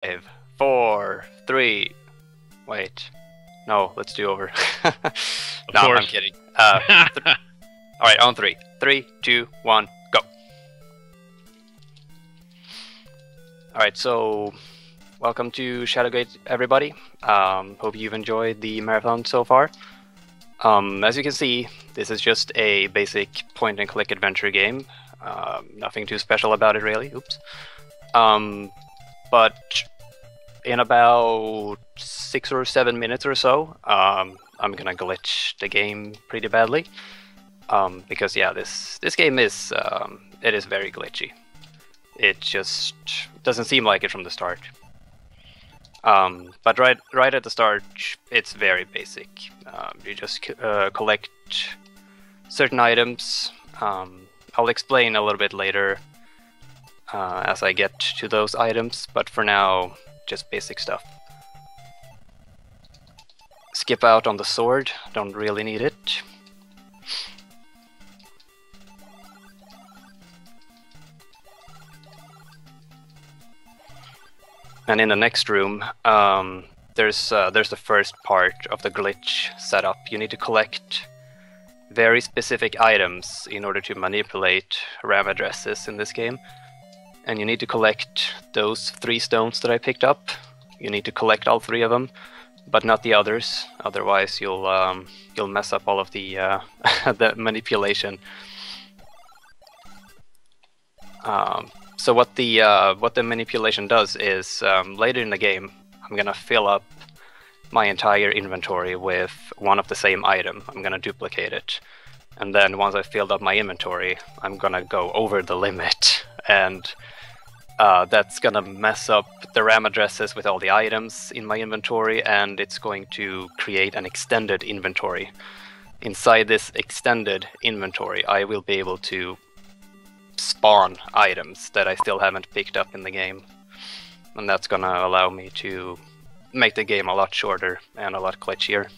5, 4, 3. Wait. No, let's do over. No, I'm kidding. Alright, on 3. 3, 2, 1, go. Alright, so welcome to ShadowGate, everybody. Hope you've enjoyed the marathon so far. As you can see, this is just a basic point-and-click adventure game. Nothing too special about it, really. Oops. But in about 6 or 7 minutes or so, I'm gonna glitch the game pretty badly. Because yeah, this game is it is very glitchy. It just doesn't seem like it from the start. But right at the start, it's very basic. You just collect certain items. I'll explain a little bit later as I get to those items, but for now, just basic stuff. Skip out on the sword, don't really need it. And in the next room, there's the first part of the glitch setup. You need to collect very specific items in order to manipulate RAM addresses in this game. And you need to collect those 3 stones that I picked up. You need to collect all 3 of them, but not the others. Otherwise, you'll mess up all of the the manipulation. So what the manipulation does is later in the game, I'm gonna fill up my entire inventory with one of the same item. I'm gonna duplicate it, and then once I've filled up my inventory, I'm gonna go over the limit, and that's gonna mess up the RAM addresses with all the items in my inventory, and it's going to create an extended inventory. Inside this extended inventory, I will be able to spawn items that I still haven't picked up in the game, and that's gonna allow me to make the game a lot shorter and a lot glitchier.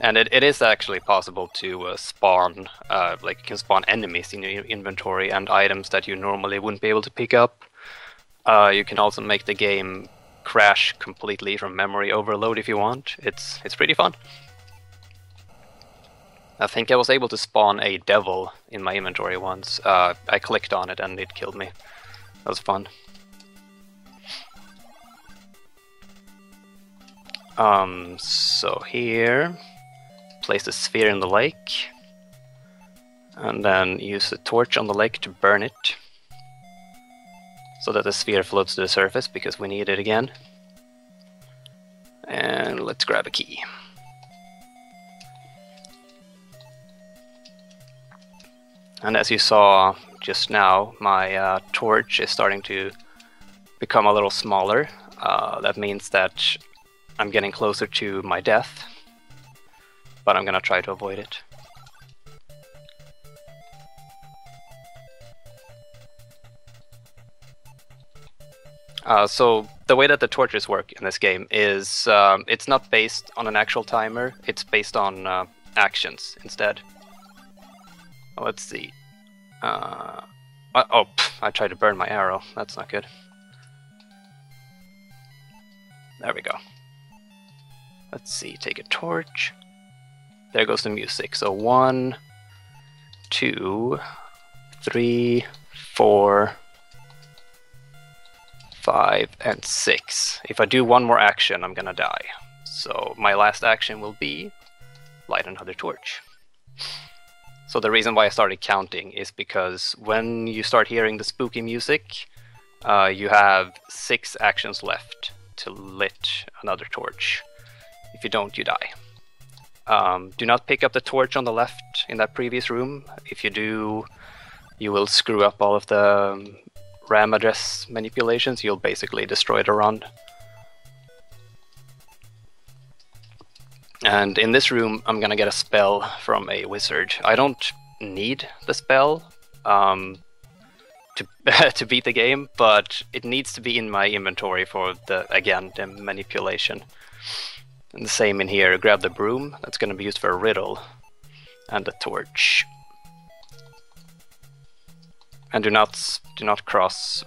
And it is actually possible to spawn, like you can spawn enemies in your inventory and items that you normally wouldn't be able to pick up. You can also make the game crash completely from memory overload if you want. It's pretty fun. I think I was able to spawn a devil in my inventory once. I clicked on it and it killed me. That was fun. So here, place the sphere in the lake, and then use the torch on the lake to burn it, so that the sphere floats to the surface, because we need it again. And let's grab a key. And as you saw just now, my torch is starting to become a little smaller. That means that I'm getting closer to my death, but I'm gonna try to avoid it. So the way that the torches work in this game is it's not based on an actual timer, it's based on actions instead. Let's see. I tried to burn my arrow. That's not good. There we go. Let's see, take a torch. There goes the music. So 1, 2, 3, 4, 5, and 6. If I do one more action, I'm gonna die. So my last action will be light another torch. So the reason why I started counting is because when you start hearing the spooky music, you have 6 actions left to lit another torch. If you don't, you die. Do not pick up the torch on the left in that previous room. If you do, you will screw up all of the RAM address manipulations. You'll basically destroy the run. And in this room, I'm gonna get a spell from a wizard. I don't need the spell to beat the game, but it needs to be in my inventory for the manipulation. And the same in here. Grab the broom. That's gonna be used for a riddle, and the torch. And do not cross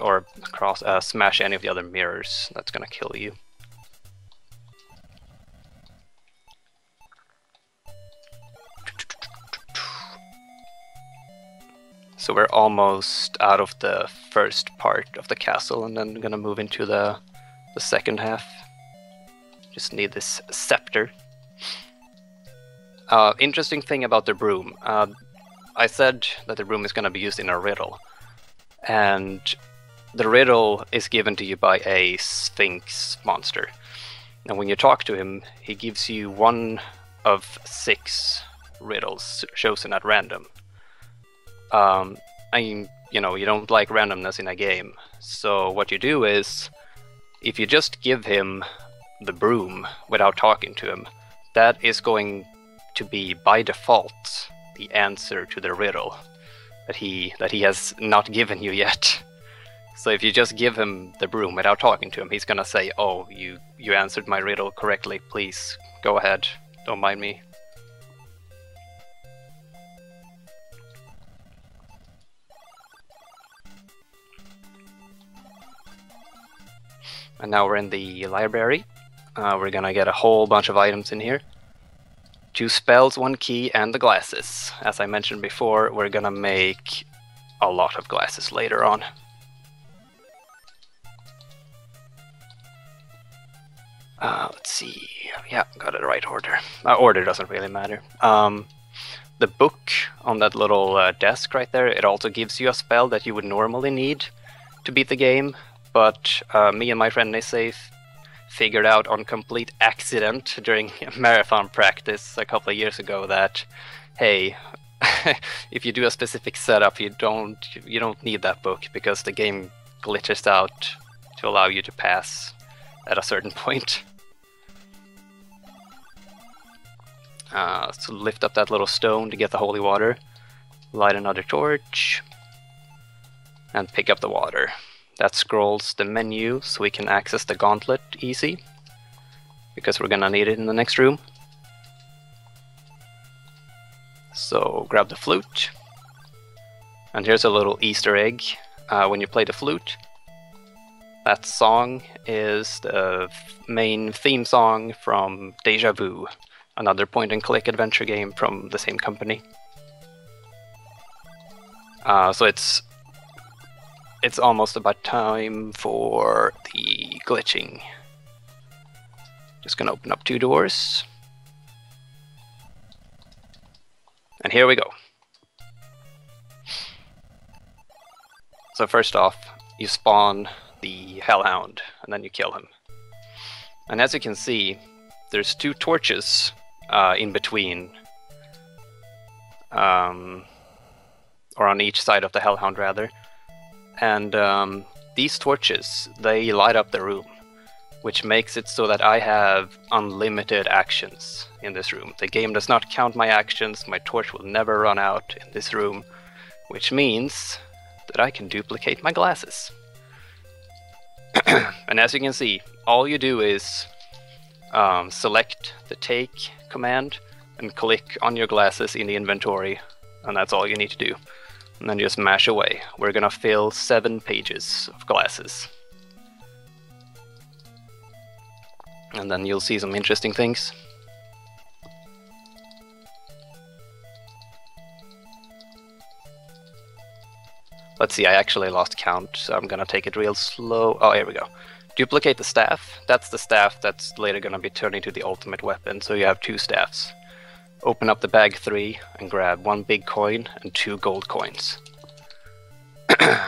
smash any of the other mirrors. That's gonna kill you. So we're almost out of the first part of the castle, and then gonna move into the second half. Just need this scepter. Interesting thing about the broom. I said that the broom is gonna be used in a riddle, and the riddle is given to you by a Sphinx monster. And when you talk to him, he gives you 1 of 6 riddles chosen at random. You don't like randomness in a game. So what you do is, if you just give him the broom without talking to him, that is going to be by default the answer to the riddle that he has not given you yet. So if you just give him the broom without talking to him, he's gonna say, "Oh, you answered my riddle correctly. Please go ahead. Don't mind me." And now we're in the library. We're gonna get a whole bunch of items in here. 2 spells, 1 key, and the glasses. As I mentioned before, we're gonna make a lot of glasses later on. Let's see. Yeah, got it the right order. Order doesn't really matter. The book on that little desk right there, it also gives you a spell that you would normally need to beat the game. But me and my friend Nisei figured out on complete accident during marathon practice a couple of years ago that, hey, if you do a specific setup, you don't need that book, because the game glitches out to allow you to pass at a certain point. So lift up that little stone to get the holy water, light another torch, and pick up the water. That scrolls the menu so we can access the gauntlet easy, because we're gonna need it in the next room. So grab the flute, and here's a little Easter egg. When you play the flute, that song is the main theme song from Deja Vu, another point-and-click adventure game from the same company. So it's almost about time for the glitching. Just gonna open up 2 doors. And here we go. So first off, you spawn the Hellhound, and then you kill him. And as you can see, there's 2 torches in between, or on each side of the Hellhound rather. And these torches, they light up the room, which makes it so that I have unlimited actions in this room. The game does not count my actions, my torch will never run out in this room, which means that I can duplicate my glasses. And as you can see, all you do is select the take command and click on your glasses in the inventory, and that's all you need to do. And then just mash away. We're gonna fill 7 pages of glasses. And then you'll see some interesting things. Let's see, I actually lost count, so I'm gonna take it real slow. Oh, here we go. Duplicate the staff. That's the staff that's later gonna be turned into the ultimate weapon, so you have 2 staffs. Open up the bag 3 and grab 1 big coin and 2 gold coins.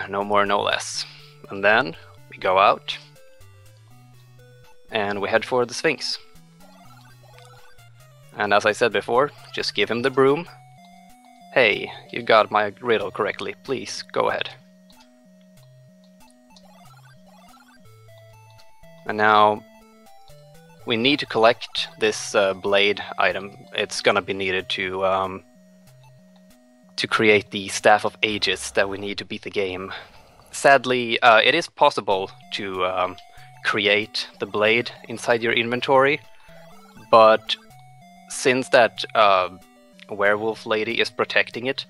No more, no less. And then we go out and we head for the Sphinx. And as I said before, just give him the broom. Hey, you got my riddle correctly, please go ahead. And now we need to collect this blade item. It's gonna be needed to create the Staff of Ages that we need to beat the game. Sadly, it is possible to create the blade inside your inventory, but since that werewolf lady is protecting it,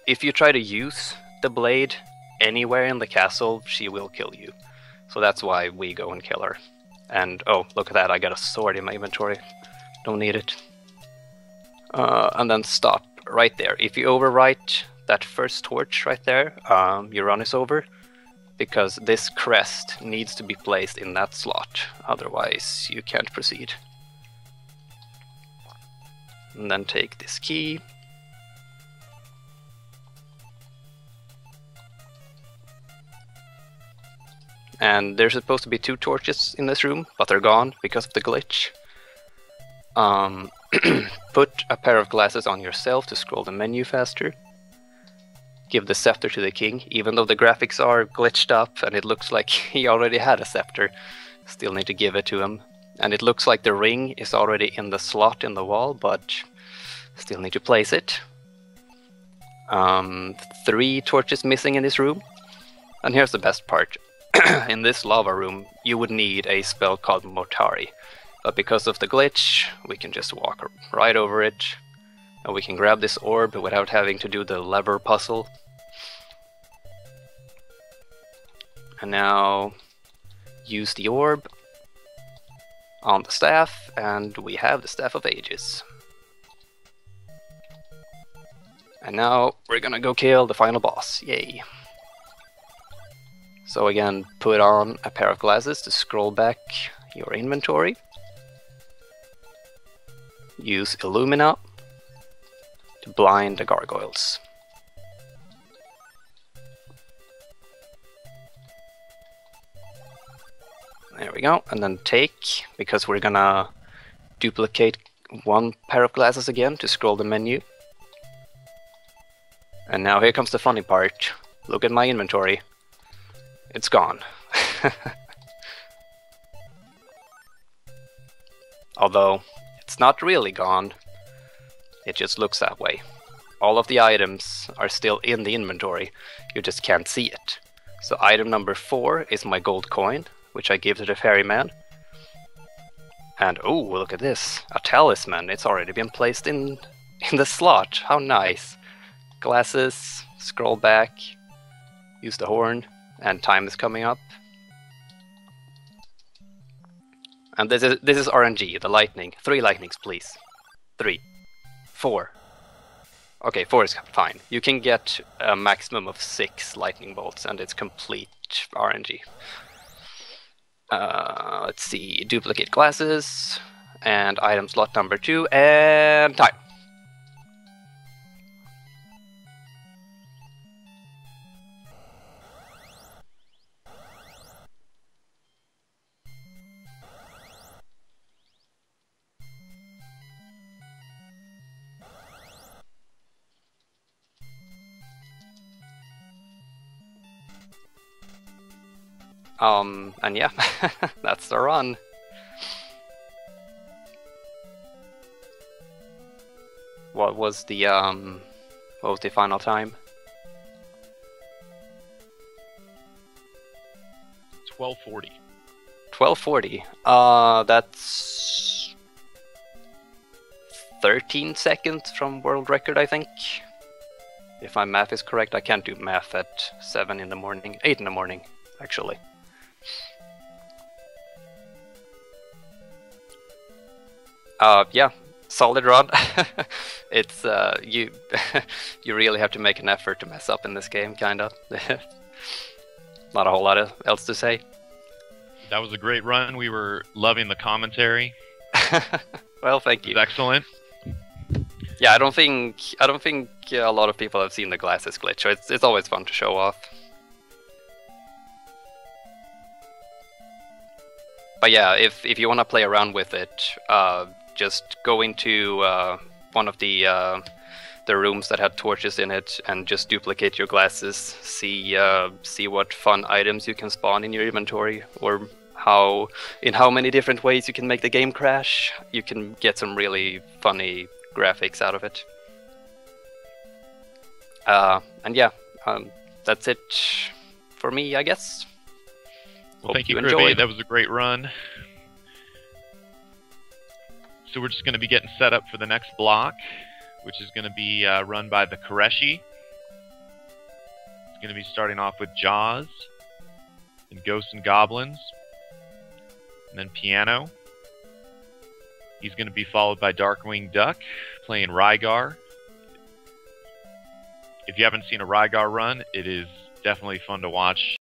if you try to use the blade anywhere in the castle, she will kill you. So that's why we go and kill her. And oh, look at that, I got a sword in my inventory. Don't need it. And then stop right there. If you overwrite that first torch right there, your run is over. Because this crest needs to be placed in that slot. Otherwise, you can't proceed. And then take this key. And there's supposed to be 2 torches in this room, but they're gone because of the glitch. Put a pair of glasses on yourself to scroll the menu faster. Give the scepter to the king, even though the graphics are glitched up and it looks like he already had a scepter. Still need to give it to him. And it looks like the ring is already in the slot in the wall, but still need to place it. 3 torches missing in this room. And here's the best part. In this lava room, you would need a spell called Mortari. But because of the glitch, we can just walk right over it. And we can grab this orb without having to do the lever puzzle. And now use the orb on the staff, and we have the Staff of Ages. And now we're gonna go kill the final boss. Yay. So again, put on a pair of glasses to scroll back your inventory. Use Illumina to blind the gargoyles. There we go, and then take, because we're gonna duplicate 1 pair of glasses again to scroll the menu. And now here comes the funny part. Look at my inventory. It's gone. Although, it's not really gone. It just looks that way. All of the items are still in the inventory, you just can't see it. So item number 4 is my gold coin, which I give to the ferryman. And oh, look at this, a talisman. It's already been placed in the slot. How nice. Glasses, scroll back, use the horn, and time is coming up. And this is RNG, the lightning. 3 lightnings, please. 3, 4. Okay, 4 is fine. You can get a maximum of 6 lightning bolts, and it's complete RNG. Let's see, duplicate glasses, and item slot number 2, and time. And yeah, that's the run. What was the final time? 12:40. 12:40. That's 13 seconds from world record, I think. If my math is correct, I can't do math at 7 in the morning, 8 in the morning, actually. Yeah, solid run. It's you you really have to make an effort to mess up in this game, kinda. Not a whole lot else to say. That was a great run. We were loving the commentary. Well, thank you. It was excellent. Yeah, I don't think a lot of people have seen the glasses glitch, so it's always fun to show off. But yeah, if you want to play around with it, just go into one of the rooms that had torches in it and just duplicate your glasses. See what fun items you can spawn in your inventory, or in how many different ways you can make the game crash. You can get some really funny graphics out of it. And yeah, that's it for me, I guess. Well, thank you, Crippe. That was a great run. So we're just going to be getting set up for the next block, which is going to be run by the Koreshi. It's going to be starting off with Jaws, and Ghosts and Goblins, and then Piano. He's going to be followed by Darkwing Duck, playing Rygar. If you haven't seen a Rygar run, it is definitely fun to watch.